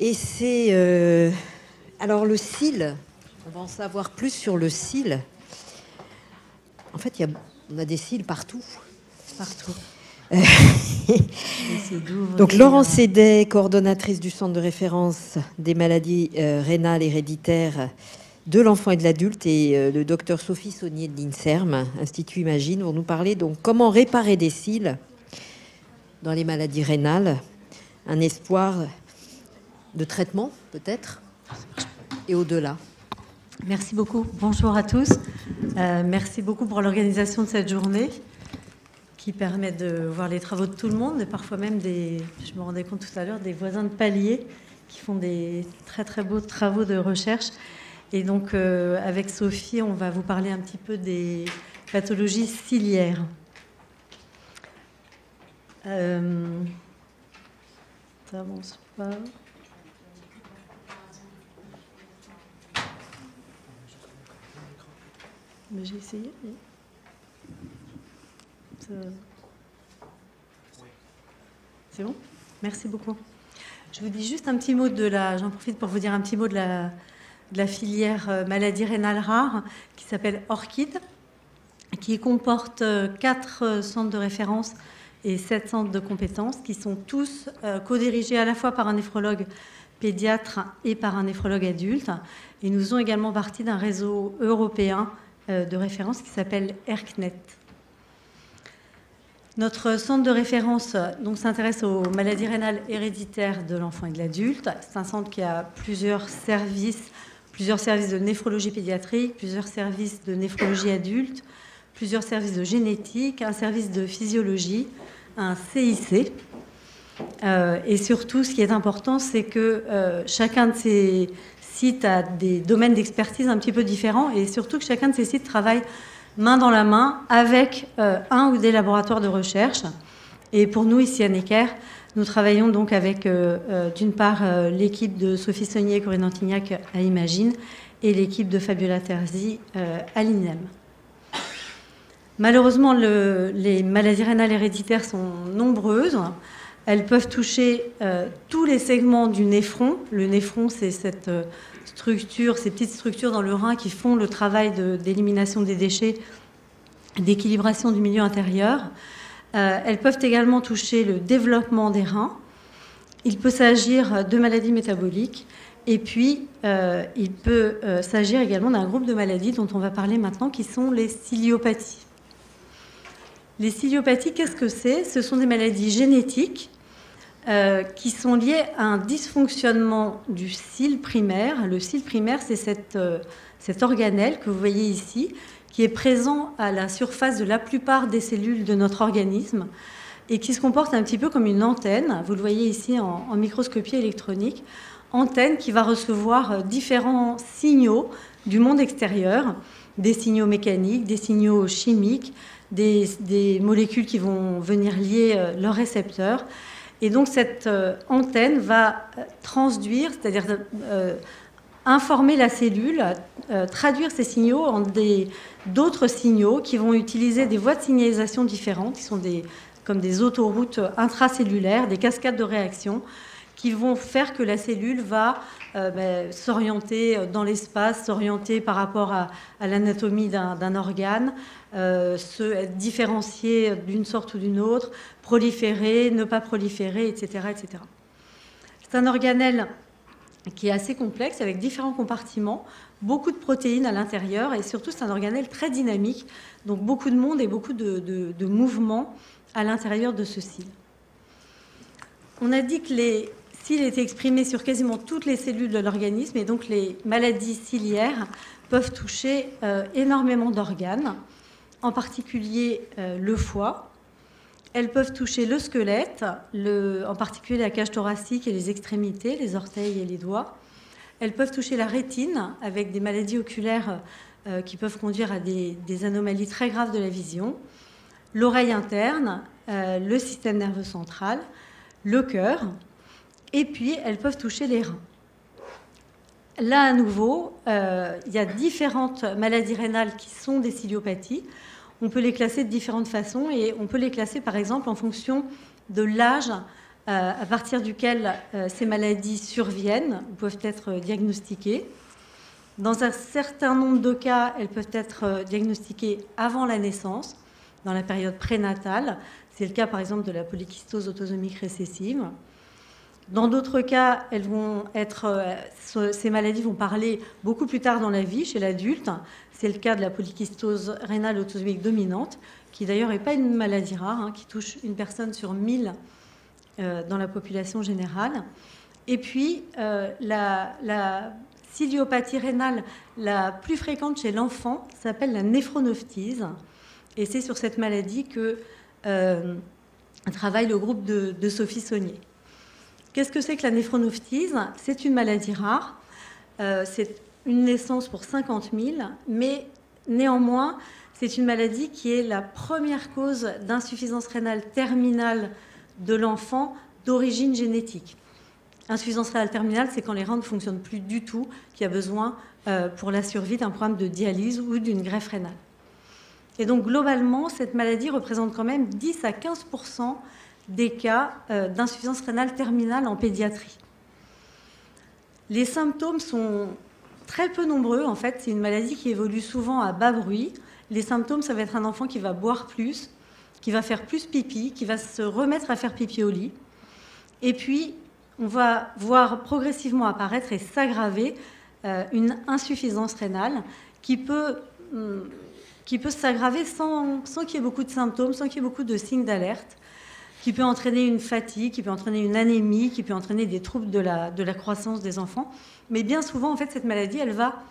Et c'est... alors le cil, on va en savoir plus sur le cil. En fait, on a des cils partout. Partout. Donc Laurence Sédet, coordonnatrice du centre de référence des maladies rénales héréditaires de l'enfant et de l'adulte, et le docteur Sophie Saunier de l'INSERM, Institut Imagine, vont nous parler donc comment réparer des cils dans les maladies rénales, un espoir de traitement peut-être, et au-delà. Merci beaucoup. Bonjour à tous. Merci beaucoup pour l'organisation de cette journée qui permet de voir les travaux de tout le monde et parfois même je me rendais compte tout à l'heure, des voisins de palier qui font des très très beaux travaux de recherche. Et donc avec Sophie, on va vous parler un petit peu des pathologies ciliaires. Ça avance pas. Mais j'ai essayé. Mais... C'est bon ? Merci beaucoup. Je vous dis juste un petit mot j'en profite pour vous dire un petit mot de la filière maladie rénale rare qui s'appelle ORCID, qui comporte 4 centres de référence et 7 centres de compétences qui sont tous co-dirigés à la fois par un néphrologue pédiatre et par un néphrologue adulte. Et nous faisons également partie d'un réseau européen de référence qui s'appelle ERCNET. Notre centre de référence s'intéresse aux maladies rénales héréditaires de l'enfant et de l'adulte. C'est un centre qui a plusieurs services de néphrologie pédiatrique, plusieurs services de néphrologie adulte, plusieurs services de génétique, un service de physiologie, un CIC. Et surtout, ce qui est important, c'est que chacun de ces sites a des domaines d'expertise un petit peu différents et surtout que chacun de ces sites travaille main dans la main avec un ou des laboratoires de recherche. Et pour nous, ici à Necker, nous travaillons donc avec, d'une part, l'équipe de Sophie Saunier et Corinne Antignac à Imagine et l'équipe de Fabiola Terzi à l'INEM. Malheureusement, les maladies rénales héréditaires sont nombreuses. Elles peuvent toucher tous les segments du néphron. Le néphron, c'est cette structure, ces petites structures dans le rein qui font le travail d'élimination des déchets, d'équilibration du milieu intérieur. Elles peuvent également toucher le développement des reins. Il peut s'agir de maladies métaboliques. Et puis, il peut s'agir également d'un groupe de maladies dont on va parler maintenant, qui sont les ciliopathies. Les ciliopathies, qu'est-ce que c'est ? Ce sont des maladies génétiques qui sont liées à un dysfonctionnement du cil primaire. Le cil primaire, c'est cette organelle que vous voyez ici, qui est présent à la surface de la plupart des cellules de notre organisme et qui se comporte un petit peu comme une antenne. Vous le voyez ici en microscopie électronique. Antenne qui va recevoir différents signaux du monde extérieur, des signaux mécaniques, des signaux chimiques, des molécules qui vont venir lier leurs récepteurs. Et donc cette antenne va transduire, c'est-à-dire informer la cellule, traduire ces signaux en d'autres signaux qui vont utiliser des voies de signalisation différentes, qui sont comme des autoroutes intracellulaires, des cascades de réactions, qui vont faire que la cellule va s'orienter dans l'espace, s'orienter par rapport à l'anatomie d'un organe, se différencier d'une sorte ou d'une autre, proliférer, ne pas proliférer, etc., etc. C'est un organelle qui est assez complexe, avec différents compartiments, beaucoup de protéines à l'intérieur, et surtout c'est un organelle très dynamique, donc beaucoup de monde et beaucoup de mouvements à l'intérieur de ce cil. On a dit que les cils étaient exprimés sur quasiment toutes les cellules de l'organisme, et donc les maladies ciliaires peuvent toucher énormément d'organes, en particulier le foie. Elles peuvent toucher le squelette, en particulier la cage thoracique et les extrémités, les orteils et les doigts. Elles peuvent toucher la rétine, avec des maladies oculaires qui peuvent conduire à des anomalies très graves de la vision, l'oreille interne, le système nerveux central, le cœur, et puis elles peuvent toucher les reins. Là, à nouveau, il y a différentes maladies rénales qui sont des ciliopathies. On peut les classer de différentes façons et on peut les classer, par exemple, en fonction de l'âge à partir duquel ces maladies surviennent ou peuvent être diagnostiquées. Dans un certain nombre de cas, elles peuvent être diagnostiquées avant la naissance, dans la période prénatale. C'est le cas, par exemple, de la polykystose autosomique récessive. Dans d'autres cas, ces maladies vont parler beaucoup plus tard dans la vie, chez l'adulte. C'est le cas de la polykystose rénale autosomique dominante, qui d'ailleurs n'est pas une maladie rare, qui touche une personne sur 1000 dans la population générale. Et puis, la ciliopathie rénale la plus fréquente chez l'enfant s'appelle la néphronophthise. Et c'est sur cette maladie que travaille le groupe de Sophie Saunier. Qu'est-ce que c'est que la néphronophthise? C'est une maladie rare. C'est une naissance pour 50 000, mais néanmoins, c'est une maladie qui est la première cause d'insuffisance rénale terminale de l'enfant d'origine génétique. Insuffisance rénale terminale, c'est quand les reins ne fonctionnent plus du tout, qu'il y a besoin pour la survie d'un programme de dialyse ou d'une greffe rénale. Et donc, globalement, cette maladie représente quand même 10 à 15% des cas d'insuffisance rénale terminale en pédiatrie. Les symptômes sont très peu nombreux. En fait, c'est une maladie qui évolue souvent à bas bruit. Les symptômes, ça va être un enfant qui va boire plus, qui va faire plus pipi, qui va se remettre à faire pipi au lit. Et puis, on va voir progressivement apparaître et s'aggraver une insuffisance rénale qui peut s'aggraver sans qu'il y ait beaucoup de symptômes, sans qu'il y ait beaucoup de signes d'alerte, qui peut entraîner une fatigue, qui peut entraîner une anémie, qui peut entraîner des troubles de la croissance des enfants. Mais bien souvent, en fait, cette maladie, elle va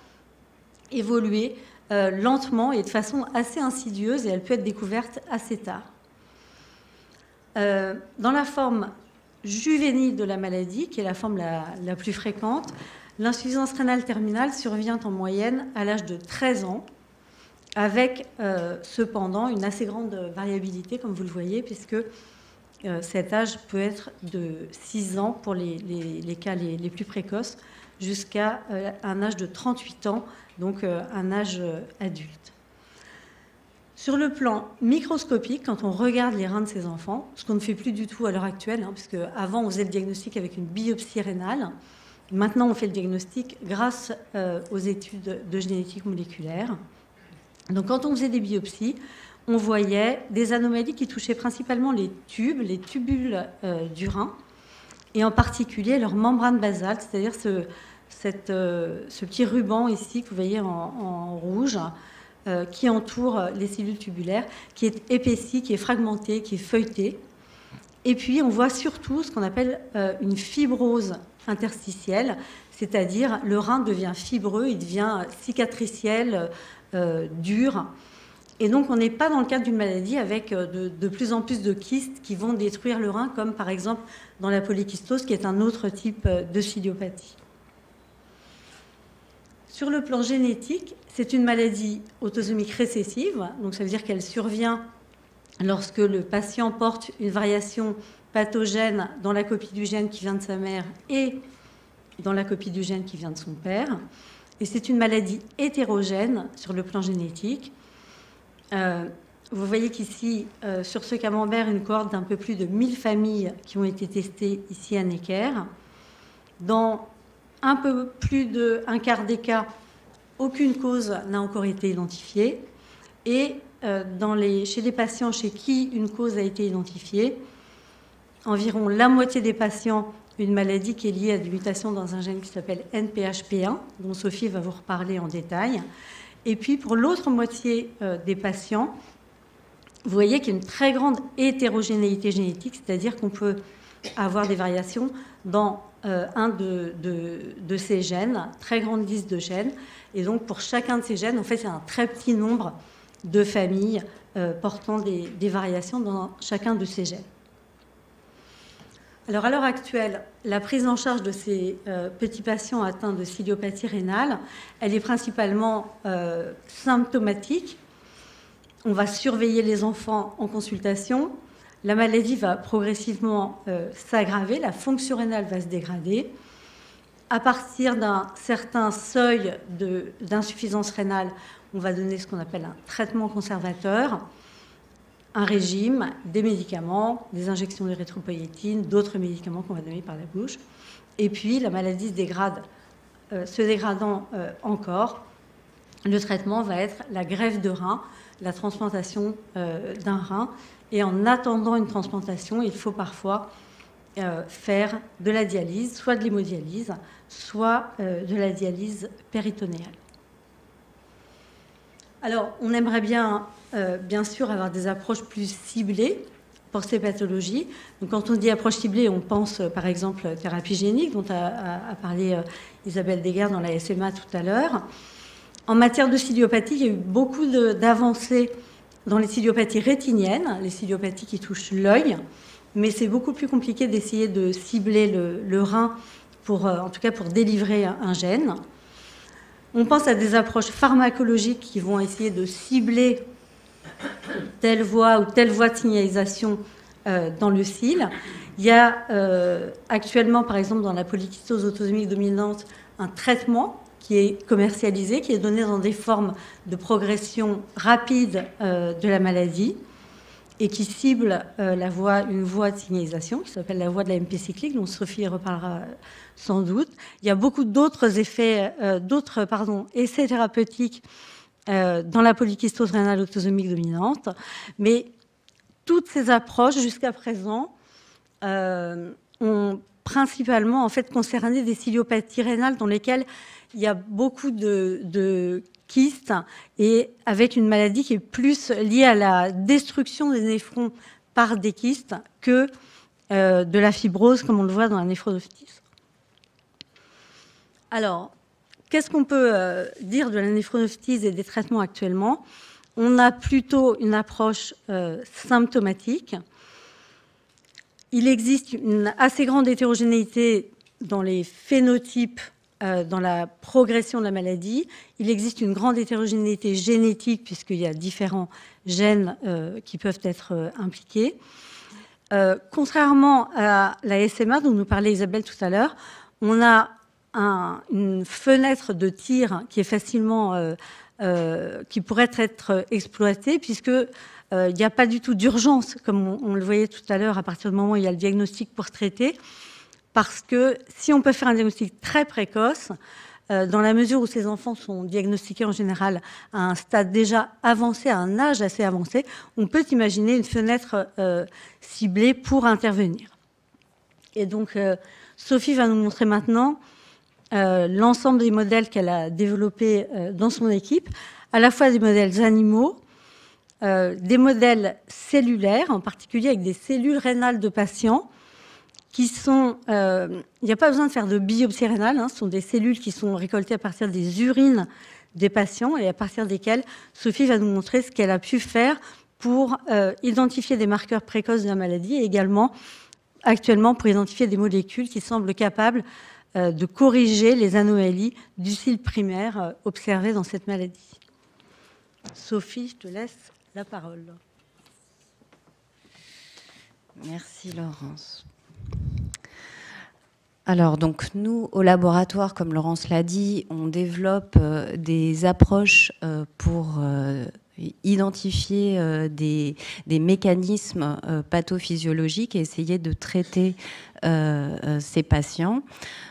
évoluer lentement et de façon assez insidieuse, et elle peut être découverte assez tard. Dans la forme juvénile de la maladie, qui est la forme la plus fréquente, l'insuffisance rénale terminale survient en moyenne à l'âge de 13 ans, avec cependant une assez grande variabilité, comme vous le voyez, puisque cet âge peut être de 6 ans pour les cas les plus précoces, jusqu'à un âge de 38 ans, donc un âge adulte. Sur le plan microscopique, quand on regarde les reins de ces enfants, ce qu'on ne fait plus du tout à l'heure actuelle, puisque avant on faisait le diagnostic avec une biopsie rénale, maintenant on fait le diagnostic grâce aux études de génétique moléculaire. Donc quand on faisait des biopsies, on voyait des anomalies qui touchaient principalement les tubes, les tubules du rein, et en particulier leur membrane basale, c'est-à-dire ce petit ruban ici que vous voyez en rouge, qui entoure les cellules tubulaires, qui est épaissi, qui est fragmenté, qui est feuilleté. Et puis on voit surtout ce qu'on appelle une fibrose interstitielle, c'est-à-dire le rein devient fibreux, il devient cicatriciel, dur. Et donc, on n'est pas dans le cadre d'une maladie avec de plus en plus de kystes qui vont détruire le rein, comme par exemple dans la polykystose, qui est un autre type de ciliopathie. Sur le plan génétique, c'est une maladie autosomique récessive, donc ça veut dire qu'elle survient lorsque le patient porte une variation pathogène dans la copie du gène qui vient de sa mère et dans la copie du gène qui vient de son père. Et c'est une maladie hétérogène sur le plan génétique. Vous voyez qu'ici, sur ce camembert, une cohorte d'un peu plus de 1000 familles qui ont été testées ici à Necker. Dans un peu plus d'un quart des cas, aucune cause n'a encore été identifiée. Et chez les patients chez qui une cause a été identifiée, environ la moitié des patients, une maladie qui est liée à des mutations dans un gène qui s'appelle NPHP1, dont Sophie va vous reparler en détail. Et puis, pour l'autre moitié des patients, vous voyez qu'il y a une très grande hétérogénéité génétique, c'est-à-dire qu'on peut avoir des variations dans un de ces gènes, très grande liste de gènes. Et donc, pour chacun de ces gènes, en fait, c'est un très petit nombre de familles portant des variations dans chacun de ces gènes. Alors, à l'heure actuelle, la prise en charge de ces petits patients atteints de ciliopathie rénale, elle est principalement symptomatique. On va surveiller les enfants en consultation. La maladie va progressivement s'aggraver, la fonction rénale va se dégrader. À partir d'un certain seuil d'insuffisance rénale, on va donner ce qu'on appelle un traitement conservateur. un régime, des médicaments, des injections de d'érythropoïétine, d'autres médicaments qu'on va donner par la bouche. Et puis, la maladie se dégrade. Se dégradant encore, le traitement va être la greffe de rein, la transplantation d'un rein. Et en attendant une transplantation, il faut parfois faire de la dialyse, soit de l'hémodialyse, soit de la dialyse péritonéale. Alors, on aimerait bien, bien sûr, avoir des approches plus ciblées pour ces pathologies. Donc, quand on dit approche ciblée, on pense, par exemple, thérapie génique, dont a parlé Isabelle Deguerre dans la SMA tout à l'heure. En matière de ciliopathie, il y a eu beaucoup d'avancées dans les ciliopathies rétiniennes, les ciliopathies qui touchent l'œil, mais c'est beaucoup plus compliqué d'essayer de cibler le rein, en tout cas pour délivrer un gène. On pense à des approches pharmacologiques qui vont essayer de cibler telle voie ou telle voie de signalisation dans le cil. Il y a actuellement, par exemple, dans la polykystose autosomique dominante, un traitement qui est commercialisé, qui est donné dans des formes de progression rapide de la maladie et qui cible une voie de signalisation qui s'appelle la voie de la MP cyclique, dont Sophie reparlera sans doute. Il y a beaucoup d'autres essais thérapeutiques dans la polykystose rénale autosomique dominante, mais toutes ces approches jusqu'à présent ont principalement en fait concerné des ciliopathies rénales dans lesquelles il y a beaucoup de kystes et avec une maladie qui est plus liée à la destruction des néphrons par des kystes que de la fibrose, comme on le voit dans la néphronophtise. Alors, qu'est-ce qu'on peut dire de la néphronophtise et des traitements actuellement? On a plutôt une approche symptomatique. Il existe une assez grande hétérogénéité dans les phénotypes, dans la progression de la maladie. Il existe une grande hétérogénéité génétique puisqu'il y a différents gènes qui peuvent être impliqués. Contrairement à la SMA dont nous parlait Isabelle tout à l'heure, on a une fenêtre de tir qui est facilement, qui pourrait être exploitée puisque il n'y a pas du tout d'urgence, comme on le voyait tout à l'heure, à partir du moment où il y a le diagnostic pour traiter, parce que si on peut faire un diagnostic très précoce, dans la mesure où ces enfants sont diagnostiqués en général à un stade déjà avancé, à un âge assez avancé, on peut imaginer une fenêtre ciblée pour intervenir. Et donc, Sophie va nous montrer maintenant l'ensemble des modèles qu'elle a développés dans son équipe, à la fois des modèles animaux, des modèles cellulaires, en particulier avec des cellules rénales de patients, qui sont... il n'y a pas besoin de faire de biopsie rénale, ce sont des cellules qui sont récoltées à partir des urines des patients et à partir desquelles Sophie va nous montrer ce qu'elle a pu faire pour identifier des marqueurs précoces de la maladie et également, actuellement, pour identifier des molécules qui semblent capables de corriger les anomalies du cil primaire observées dans cette maladie. Sophie, je te laisse la parole. Merci Laurence. Alors, donc, nous, au laboratoire, comme Laurence l'a dit, on développe des approches pour identifier des mécanismes pathophysiologiques et essayer de traiter ces patients.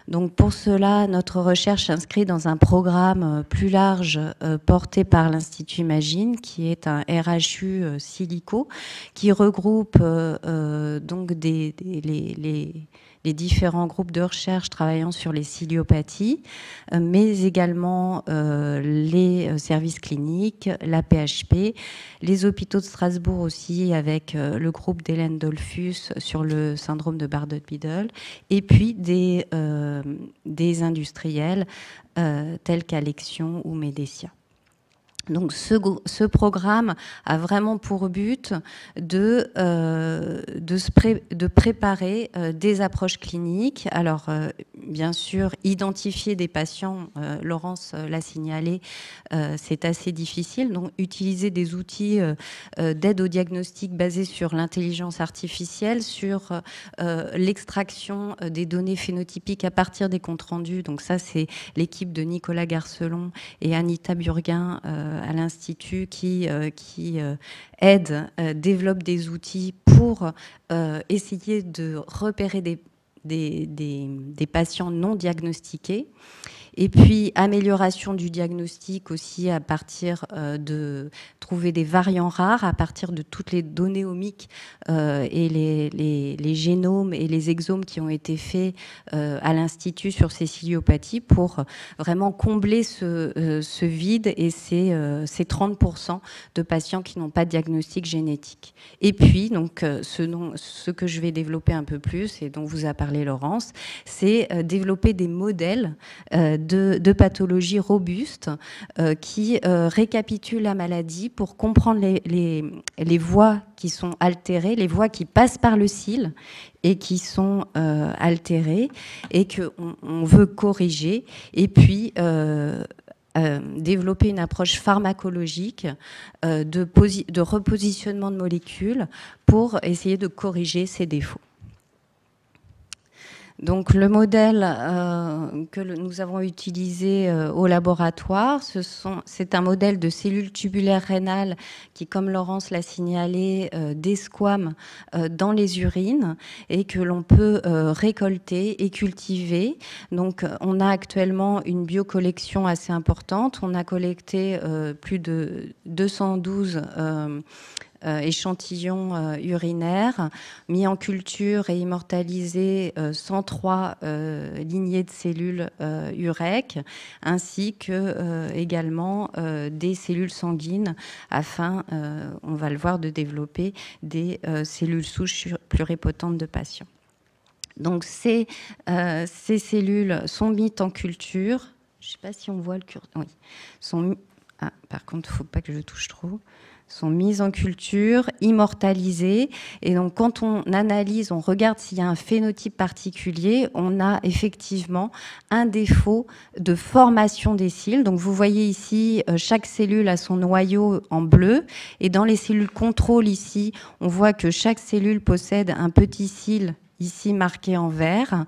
Donc, pour cela, notre recherche s'inscrit dans un programme plus large porté par l'Institut Imagine, qui est un RHU silico, qui regroupe donc les différents groupes de recherche travaillant sur les ciliopathies, mais également les services cliniques, la PHP, les hôpitaux de Strasbourg aussi, avec le groupe d'Hélène Dollfus sur le syndrome de Bardet-Biedl, et puis des industriels tels qu'Alexion ou Medicia. Donc ce programme a vraiment pour but de préparer des approches cliniques. Alors, bien sûr, identifier des patients, Laurence l'a signalé, c'est assez difficile. Donc, utiliser des outils d'aide au diagnostic basés sur l'intelligence artificielle, sur l'extraction des données phénotypiques à partir des comptes rendus. Donc ça, c'est l'équipe de Nicolas Garcelon et Anita Burguin à l'Institut qui aident, développent des outils pour essayer de repérer des patients non diagnostiqués. Et puis, amélioration du diagnostic aussi à partir de trouver des variants rares, à partir de toutes les données omiques et les génomes et les exomes qui ont été faits à l'Institut sur ces ciliopathies pour vraiment combler ce vide et ces 30% de patients qui n'ont pas de diagnostic génétique. Et puis, donc, ce que je vais développer un peu plus et dont vous a parlé Laurence, c'est développer des modèles de pathologies robustes qui récapitulent la maladie pour comprendre les voies qui sont altérées, les voies qui passent par le cil et qui sont altérées et qu'on veut corriger. Et puis, développer une approche pharmacologique de repositionnement de molécules pour essayer de corriger ces défauts. Donc le modèle que nous avons utilisé au laboratoire, c'est un modèle de cellules tubulaires rénales qui, comme Laurence l'a signalé, desquament dans les urines et que l'on peut récolter et cultiver. Donc on a actuellement une biocollection assez importante. On a collecté plus de 212 échantillons urinaires, mis en culture et immortalisés 103 lignées de cellules UREC, ainsi que également des cellules sanguines, afin, on va le voir, de développer des cellules souches pluripotentes de patients. Donc ces cellules sont mises en culture. Je ne sais pas si on voit le curseur. Oui. Par contre, il ne faut pas que je touche trop. Sont mises en culture, immortalisées. Et donc, quand on analyse, on regarde s'il y a un phénotype particulier, on a effectivement un défaut de formation des cils. Donc, vous voyez ici, chaque cellule a son noyau en bleu. Et dans les cellules contrôle, ici, on voit que chaque cellule possède un petit cil, ici marqué en vert.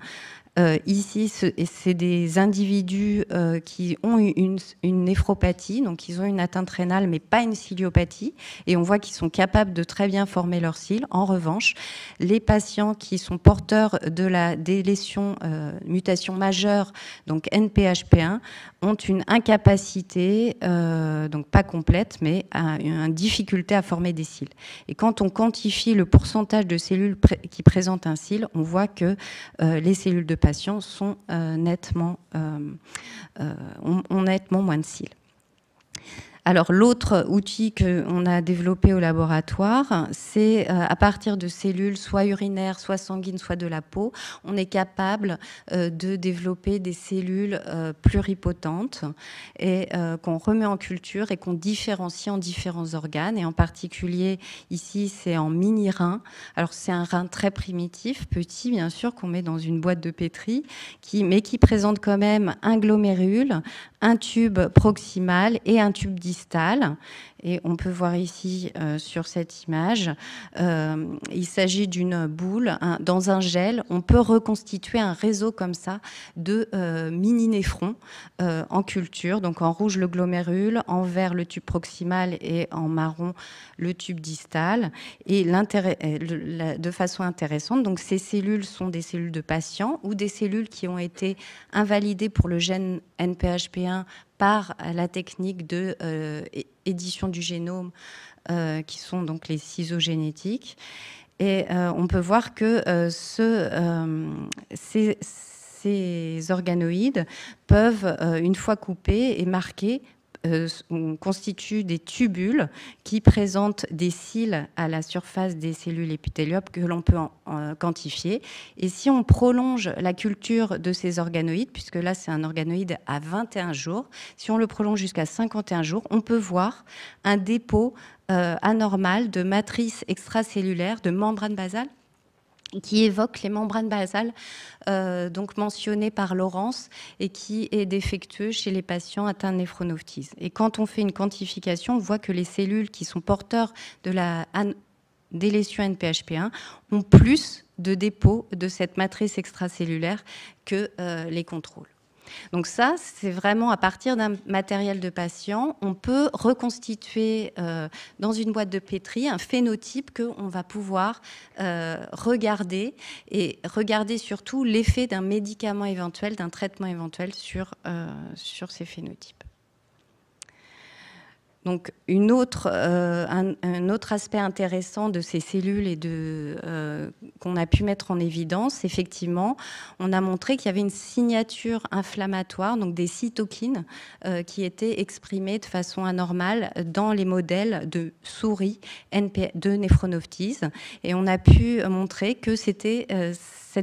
Ici, c'est des individus qui ont une néphropathie, donc ils ont une atteinte rénale, mais pas une ciliopathie, et on voit qu'ils sont capables de très bien former leurs cils. En revanche, les patients qui sont porteurs de la délétion, mutation majeure, donc NPHP1, ont une incapacité, donc pas complète, mais une difficulté à former des cils. Et quand on quantifie le pourcentage de cellules qui présentent un cil, on voit que les cellules de patients sont nettement, ont nettement moins de cils. Alors l'autre outil qu'on a développé au laboratoire, c'est à partir de cellules soit urinaires, soit sanguines, soit de la peau, on est capable de développer des cellules pluripotentes et qu'on remet en culture et qu'on différencie en différents organes. Et en particulier, ici, c'est en mini-rein. Alors c'est un rein très primitif, petit bien sûr, qu'on met dans une boîte de pétri, mais qui présente quand même un glomérule, un tube proximal et un tube distal. Et on peut voir ici sur cette image, il s'agit d'une boule. Dans un gel, on peut reconstituer un réseau comme ça de mini-néphrons en culture. Donc en rouge le glomérule, en vert le tube proximal et en marron le tube distal. Et de façon intéressante, donc ces cellules sont des cellules de patients ou des cellules qui ont été invalidées pour le gène NPHP1 par la technique de édition du génome, qui sont donc les ciseaux génétiques. Et on peut voir que ces organoïdes peuvent, une fois coupés et marqués, constituent des tubules qui présentent des cils à la surface des cellules épithéliales que l'on peut quantifier. Et si on prolonge la culture de ces organoïdes, puisque là c'est un organoïde à 21 jours, si on le prolonge jusqu'à 51 jours, on peut voir un dépôt anormal de matrices extracellulaires, de membranes basales, qui évoque les membranes basales donc mentionnées par Laurence et qui est défectueux chez les patients atteints de néphronophtise. Et quand on fait une quantification, on voit que les cellules qui sont porteurs de la délétion NPHP1 ont plus de dépôts de cette matrice extracellulaire que les contrôles. Donc ça, c'est vraiment à partir d'un matériel de patient, on peut reconstituer dans une boîte de pétri un phénotype qu'on va pouvoir regarder, et regarder surtout l'effet d'un médicament éventuel, d'un traitement éventuel sur ces phénotypes. Donc un autre aspect intéressant de ces cellules et qu'on a pu mettre en évidence, effectivement, on a montré qu'il y avait une signature inflammatoire, donc des cytokines, qui étaient exprimées de façon anormale dans les modèles de souris de néphronophtise. Et on a pu montrer que cette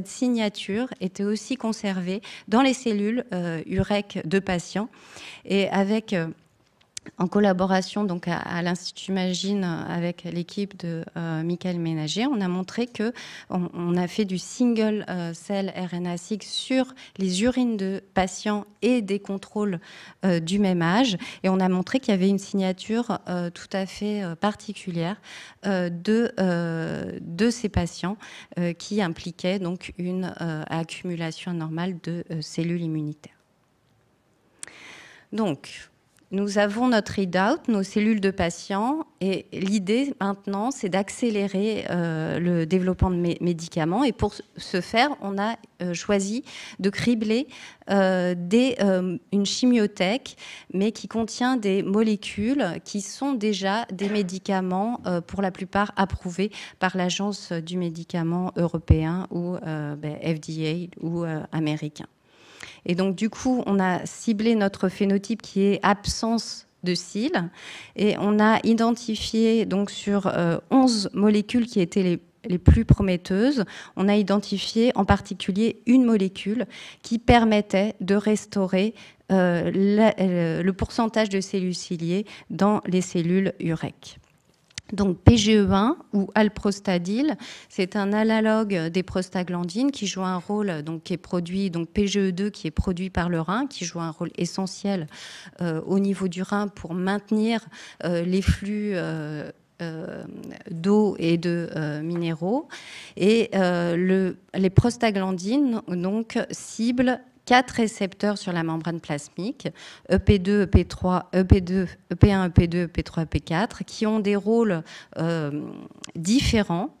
signature était aussi conservée dans les cellules UREC de patients, et avec en collaboration donc à l'Institut Imagine avec l'équipe de Michael Ménager, on a montré qu'on a fait du single cell RNA-seq sur les urines de patients et des contrôles du même âge, et on a montré qu'il y avait une signature tout à fait particulière de ces patients qui impliquait donc une accumulation anormale de cellules immunitaires. Donc, nous avons notre readout, nos cellules de patients, et l'idée maintenant, c'est d'accélérer le développement de médicaments. Et pour ce faire, on a choisi de cribler une chimiothèque, mais qui contient des molécules qui sont déjà des médicaments, pour la plupart approuvés par l'Agence du médicament européen ou FDA ou américain. Et donc, du coup, on a ciblé notre phénotype qui est absence de cils, et on a identifié donc sur 11 molécules qui étaient les plus prometteuses, on a identifié en particulier une molécule qui permettait de restaurer le pourcentage de cellules ciliées dans les cellules UREC. Donc PGE1 ou alprostadil, c'est un analogue des prostaglandines qui joue un rôle, donc qui est produit, donc PGE2 qui est produit par le rein, qui joue un rôle essentiel au niveau du rein pour maintenir les flux d'eau et de minéraux. Et les prostaglandines donc ciblent 4 récepteurs sur la membrane plasmique, EP2, EP3, EP2, EP1, EP2, EP3, EP4, qui ont des rôles différents.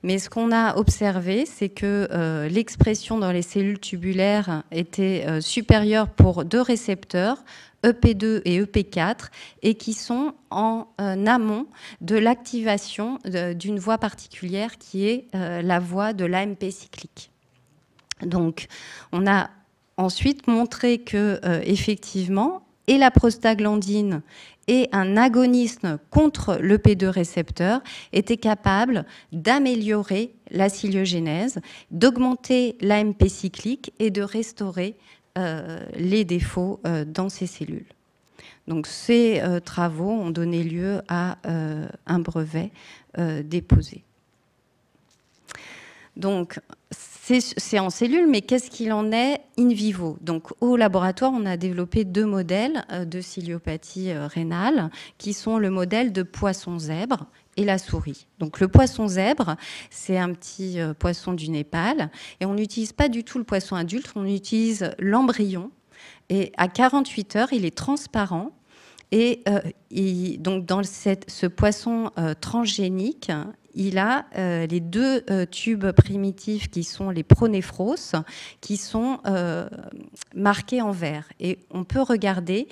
Mais ce qu'on a observé, c'est que l'expression dans les cellules tubulaires était supérieure pour 2 récepteurs, EP2 et EP4, et qui sont en amont de l'activation d'une voie particulière qui est la voie de l'AMP cyclique. Donc, on a ensuite montré que effectivement, et la prostaglandine et un agonisme contre l'EP2 récepteur étaient capables d'améliorer la ciliogénèse, d'augmenter l'AMP cyclique et de restaurer les défauts dans ces cellules. Donc ces travaux ont donné lieu à un brevet déposé. Donc, c'est en cellule, mais qu'est-ce qu'il en est in vivo? Donc, au laboratoire, on a développé 2 modèles de ciliopathie rénale, qui sont le modèle de poisson zèbre et la souris. Donc, le poisson zèbre, c'est un petit poisson du Népal, et on n'utilise pas du tout le poisson adulte, on utilise l'embryon, et à 48 heures, il est transparent. Et donc, dans ce poisson transgénique, il a les 2 tubes primitifs qui sont les pronéphros, qui sont marqués en vert. Et on peut regarder,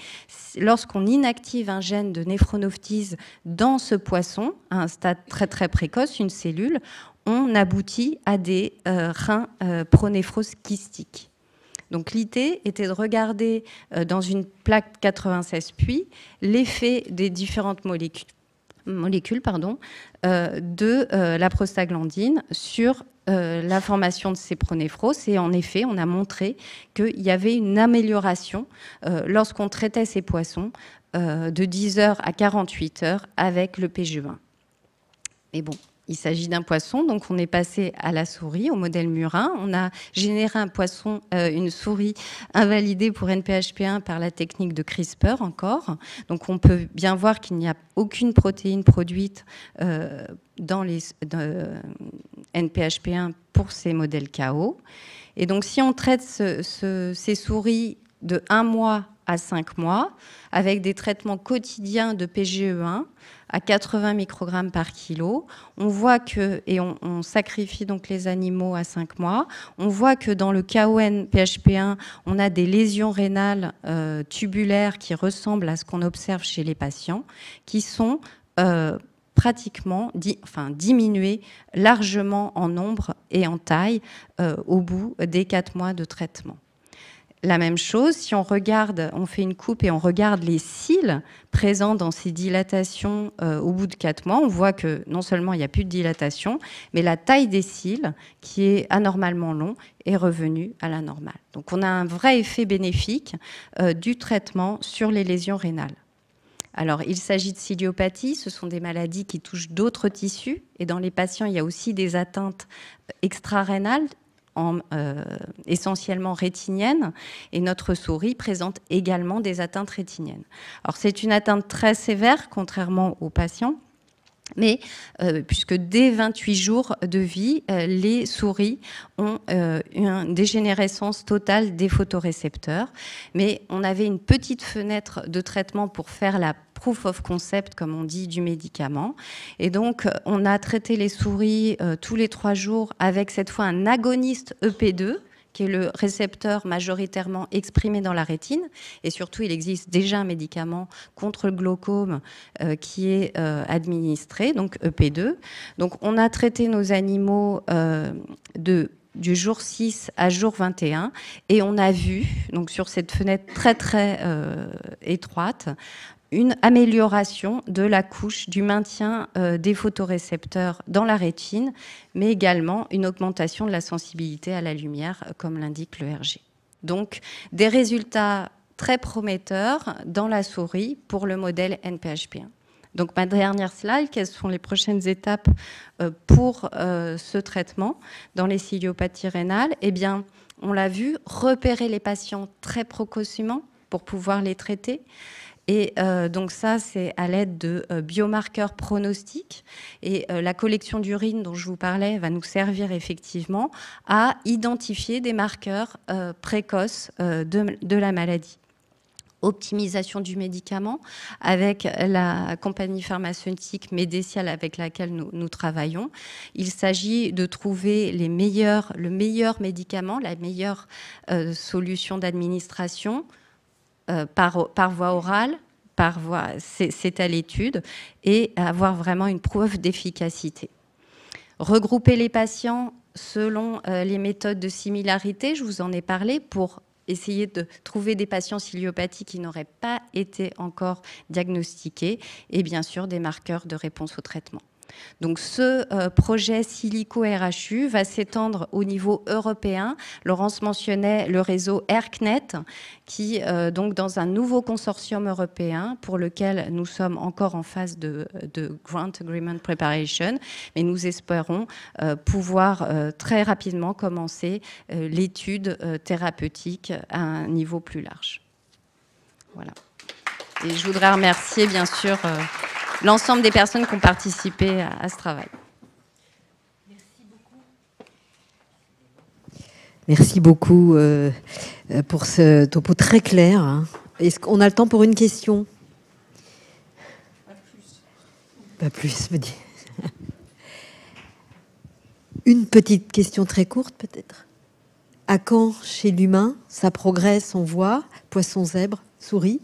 lorsqu'on inactive un gène de néphronophtise dans ce poisson, à un stade très très précoce, une cellule, on aboutit à des reins pronéphros kystiques. Donc l'idée était de regarder dans une plaque 96 puits l'effet des différentes molécules de la prostaglandine sur la formation de ces pronéphros. Et en effet, on a montré qu'il y avait une amélioration lorsqu'on traitait ces poissons de 10 heures à 48 heures avec le PGE1. Mais bon, il s'agit d'un poisson, donc on est passé à la souris, au modèle murin. On a généré un poisson, une souris invalidée pour NPHP1 par la technique de CRISPR encore. Donc on peut bien voir qu'il n'y a aucune protéine produite dans les NPHP1 pour ces modèles KO. Et donc si on traite ces souris de 1 mois à 5 mois, avec des traitements quotidiens de PGE1 à 80 microgrammes par kilo. On voit que, et on sacrifie donc les animaux à 5 mois, on voit que dans le KON-PHP1, on a des lésions rénales tubulaires qui ressemblent à ce qu'on observe chez les patients, qui sont pratiquement diminuées largement en nombre et en taille au bout des 4 mois de traitement. La même chose, si on regarde, on fait une coupe et on regarde les cils présents dans ces dilatations au bout de 4 mois, on voit que non seulement il n'y a plus de dilatation, mais la taille des cils, qui est anormalement long, est revenue à la normale. Donc on a un vrai effet bénéfique du traitement sur les lésions rénales. Alors, il s'agit de ciliopathie, ce sont des maladies qui touchent d'autres tissus, et dans les patients, il y a aussi des atteintes extrarénales, essentiellement rétiniennes, et notre souris présente également des atteintes rétiniennes. Alors c'est une atteinte très sévère, contrairement aux patients, mais puisque dès 28 jours de vie, les souris ont une dégénérescence totale des photorécepteurs. Mais on avait une petite fenêtre de traitement pour faire la proof of concept, comme on dit, du médicament. Et donc, on a traité les souris tous les 3 jours avec cette fois un agoniste EP2, qui est le récepteur majoritairement exprimé dans la rétine. Et surtout, il existe déjà un médicament contre le glaucome qui est administré, donc EP2. Donc, on a traité nos animaux du jour 6 à jour 21 et on a vu, donc sur cette fenêtre très, très étroite, une amélioration de la couche, du maintien des photorécepteurs dans la rétine, mais également une augmentation de la sensibilité à la lumière, comme l'indique le RG. Donc, des résultats très prometteurs dans la souris pour le modèle NPHP1. Donc, ma dernière slide, quelles sont les prochaines étapes pour ce traitement dans les ciliopathies rénales? Eh bien, on l'a vu, repérer les patients très précocement pour pouvoir les traiter. Et donc ça, c'est à l'aide de biomarqueurs pronostiques. Et la collection d'urine dont je vous parlais va nous servir effectivement à identifier des marqueurs précoces de la maladie. Optimisation du médicament avec la compagnie pharmaceutique Medecial avec laquelle nous travaillons. Il s'agit de trouver le meilleur médicament, la meilleure solution d'administration par voie orale, c'est à l'étude, et avoir vraiment une preuve d'efficacité. Regrouper les patients selon les méthodes de similarité, je vous en ai parlé, pour essayer de trouver des patients ciliopathiques qui n'auraient pas été encore diagnostiqués, et bien sûr des marqueurs de réponse au traitement. Donc ce projet Silico-RHU va s'étendre au niveau européen. Laurence mentionnait le réseau ERCnet, qui, donc dans un nouveau consortium européen pour lequel nous sommes encore en phase de Grant Agreement Preparation, mais nous espérons pouvoir très rapidement commencer l'étude thérapeutique à un niveau plus large. Voilà. Et je voudrais remercier bien sûr l'ensemble des personnes qui ont participé à ce travail. Merci beaucoup pour ce topo très clair. Est-ce qu'on a le temps pour une question? Pas plus, me dit. Une petite question très courte, peut-être. À quand, chez l'humain, ça progresse, on voit, poisson, zèbre, souris?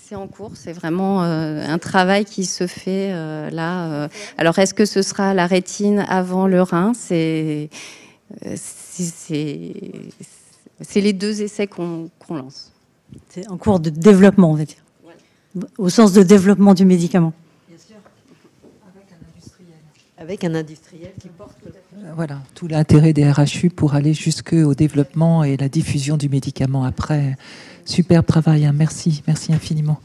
C'est en cours, c'est vraiment un travail qui se fait là. Alors, est-ce que ce sera la rétine avant le rein? C'est les 2 essais qu'on lance. C'est en cours de développement, on va dire. Voilà. Au sens de développement du médicament. Bien sûr, avec un industriel. Avec un industriel qui porte peut-être... Voilà, tout l'intérêt des RHU pour aller jusqu'au développement et la diffusion du médicament après. Superbe travail, hein. Merci infiniment.